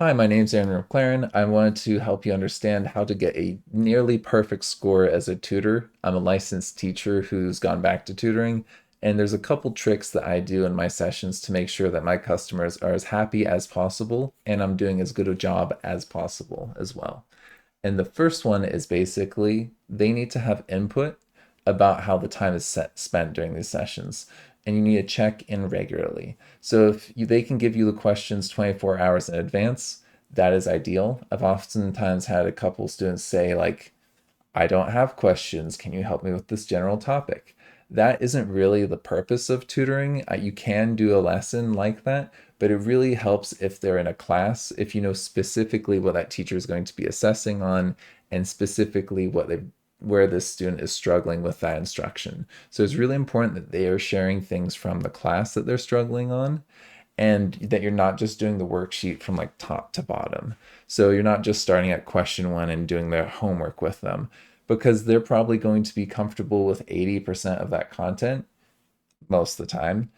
Hi, my name's Aaron McLaren. I wanted to help you understand how to get a nearly perfect score as a tutor. I'm a licensed teacher who's gone back to tutoring, and there's a couple tricks that I do in my sessions to make sure that my customers are as happy as possible and I'm doing as good a job as possible as well. And the first one is basically they need to have input about how the time is spent during these sessions. And you need to check in regularly. So if they can give you the questions 24 hours in advance, that is ideal. I've oftentimes had a couple students say, like, I don't have questions. Can you help me with this general topic? That isn't really the purpose of tutoring. You can do a lesson like that, but it really helps if they're in a class, if you know specifically what that teacher is going to be assessing on and specifically where this student is struggling with that instruction. So it's really important that they are sharing things from the class that they're struggling on and that you're not just doing the worksheet from like top to bottom. So you're not just starting at question one and doing their homework with them because they're probably going to be comfortable with 80% of that content most of the time.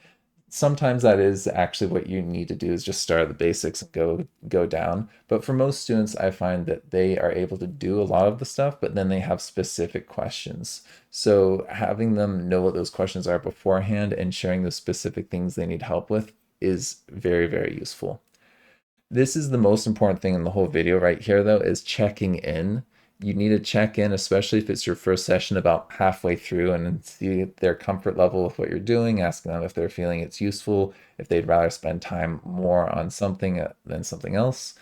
Sometimes that is actually what you need to do is just start at the basics and go down. But for most students, I find that they are able to do a lot of the stuff, but then they have specific questions. So having them know what those questions are beforehand and sharing the specific things they need help with is very, very useful. This is the most important thing in the whole video right here, though, is checking in. You need to check in, especially if it's your first session, about halfway through and see their comfort level with what you're doing, asking them if they're feeling it's useful, if they'd rather spend time more on something than something else.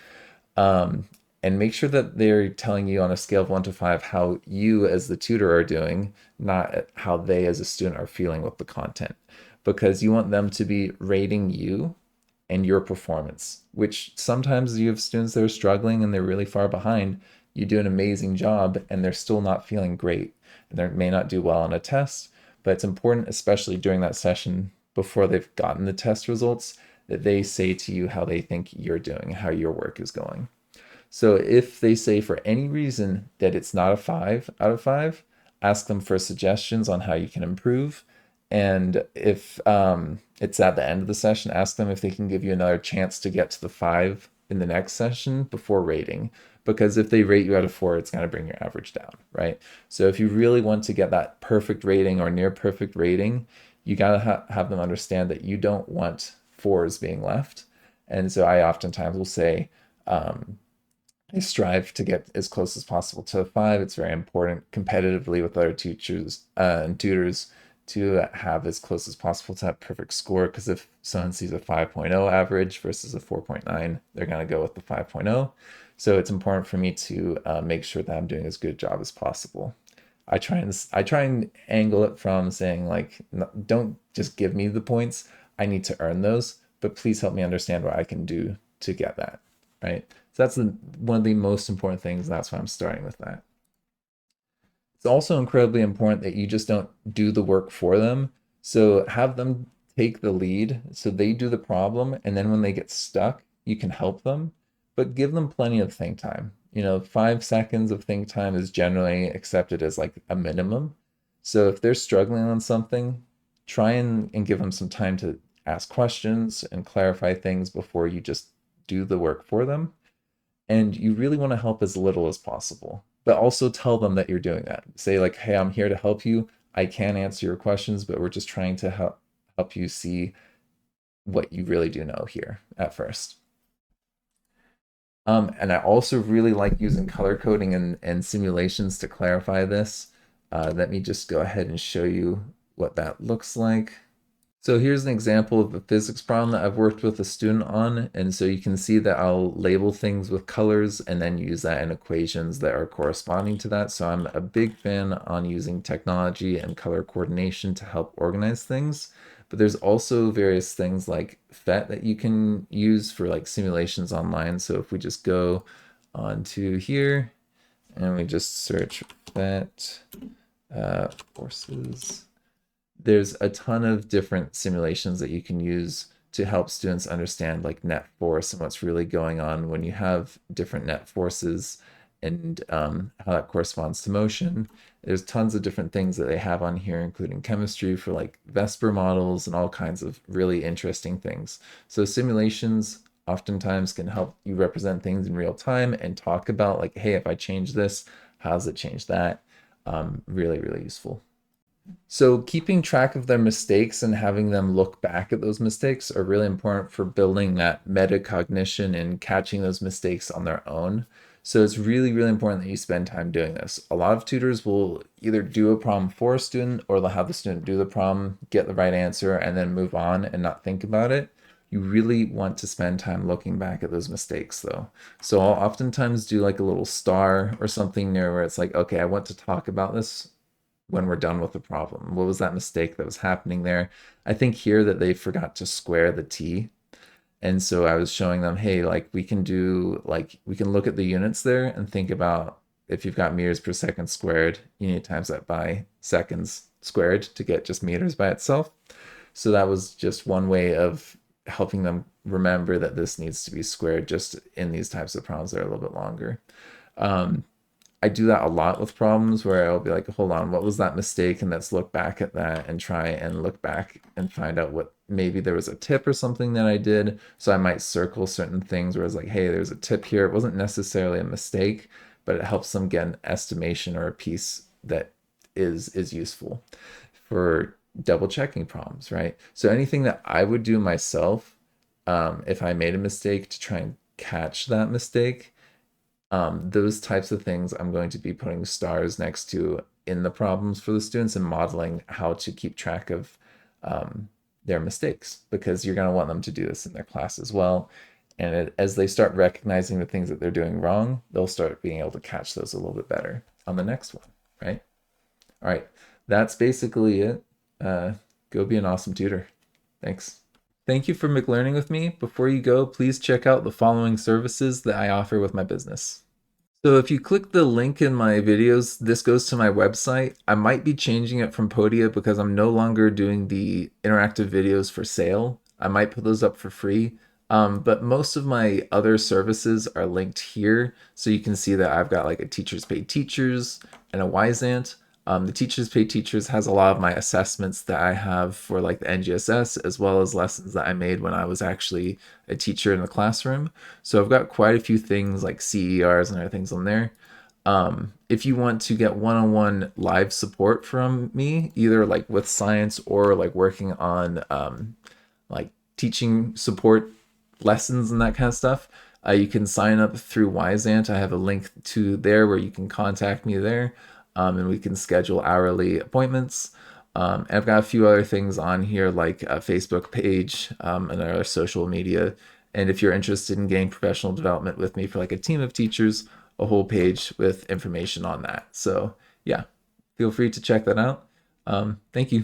And make sure that they're telling you on a scale of 1 to 5 how you as the tutor are doing, not how they as a student are feeling with the content. Because you want them to be rating you and your performance, which sometimes you have students that are struggling and they're really far behind. You do an amazing job and they're still not feeling great. And they may not do well on a test, but it's important, especially during that session before they've gotten the test results, that they say to you how they think you're doing, how your work is going. So if they say for any reason that it's not a 5 out of 5, ask them for suggestions on how you can improve. And if it's at the end of the session, ask them if they can give you another chance to get to the 5 in the next session before rating. Because if they rate you out of 4, it's going to bring your average down, right? So if you really want to get that perfect rating or near perfect rating, you got to have them understand that you don't want 4s being left. And so I oftentimes will say, I strive to get as close as possible to a 5. It's very important competitively with other teachers and tutors to have as close as possible to that perfect score. Because if someone sees a 5.0 average versus a 4.9, they're going to go with the 5.0. So it's important for me to make sure that I'm doing as good a job as possible. I try and angle it from saying like, don't just give me the points. I need to earn those, but please help me understand what I can do to get that, right? So that's one of the most important things. That's why I'm starting with that. It's also incredibly important that you just don't do the work for them. So have them take the lead so they do the problem. And then when they get stuck, you can help them, but give them plenty of think time. 5 seconds of think time is generally accepted as like a minimum. So if they're struggling on something, try and give them some time to ask questions and clarify things before you just do the work for them. And you really want to help as little as possible, but also tell them that you're doing that. Say like, hey, I'm here to help you. I can answer your questions, but we're just trying to help you see what you really do know here at first. And I also really like using color coding and simulations to clarify this. Let me just go ahead and show you what that looks like. So here's an example of a physics problem that I've worked with a student on. And so you can see that I'll label things with colors and then use that in equations that are corresponding to that. So I'm a big fan on using technology and color coordination to help organize things. But there's also various things like PhET that you can use for like simulations online. So if we just go onto here and we just search PhET forces, there's a ton of different simulations that you can use to help students understand like net force and what's really going on when you have different net forces and how that corresponds to motion. There's tons of different things that they have on here, including chemistry for like Vesper models and all kinds of really interesting things. So simulations oftentimes can help you represent things in real time and talk about like, hey, if I change this, how does it change that? Really, really useful. So keeping track of their mistakes and having them look back at those mistakes are really important for building that metacognition and catching those mistakes on their own. So it's really, really important that you spend time doing this. A lot of tutors will either do a problem for a student or they'll have the student do the problem, get the right answer, and then move on and not think about it. You really want to spend time looking back at those mistakes though. So I'll oftentimes do like a little star or something near where it's like, okay, I want to talk about this when we're done with the problem. What was that mistake that was happening there? I think here that they forgot to square the t. And so I was showing them, hey, like we can do, like we can look at the units there and think about if you've got meters per second squared, you need to times that by seconds squared to get just meters by itself. So that was just one way of helping them remember that this needs to be squared just in these types of problems that are a little bit longer. Um, I do that a lot with problems where I'll be like, hold on, what was that mistake? And let's look back at that and try and look back and find out what maybe there was a tip or something that I did. So I might circle certain things where it's like, hey, there's a tip here. It wasn't necessarily a mistake, but it helps them get an estimation or a piece that is useful for double checking problems, right? So anything that I would do myself, if I made a mistake to try and catch that mistake, those types of things I'm going to be putting stars next to in the problems for the students and modeling how to keep track of their mistakes because you're going to want them to do this in their class as well. And as they start recognizing the things that they're doing wrong, they'll start being able to catch those a little bit better on the next one, right? All right, that's basically it. Go be an awesome tutor. Thanks. Thank you for McLearning with me. Before you go, please check out the following services that I offer with my business. So if you click the link in my videos, this goes to my website. I might be changing it from Podia because I'm no longer doing the interactive videos for sale. I might put those up for free. But most of my other services are linked here. So you can see that I've got like a Teachers Pay Teachers and a Wyzant. The Teachers Pay Teachers has a lot of my assessments that I have for like the NGSS, as well as lessons that I made when I was actually a teacher in the classroom. So I've got quite a few things like CERs and other things on there. If you want to get one-on-one live support from me, either like with science or like working on like teaching support lessons and that kind of stuff, you can sign up through Wyzant. I have a link to there where you can contact me there. And we can schedule hourly appointments. I've got a few other things on here like a Facebook page and our social media. And if you're interested in getting professional development with me for like a team of teachers, a whole page with information on that. So yeah, feel free to check that out. Thank you.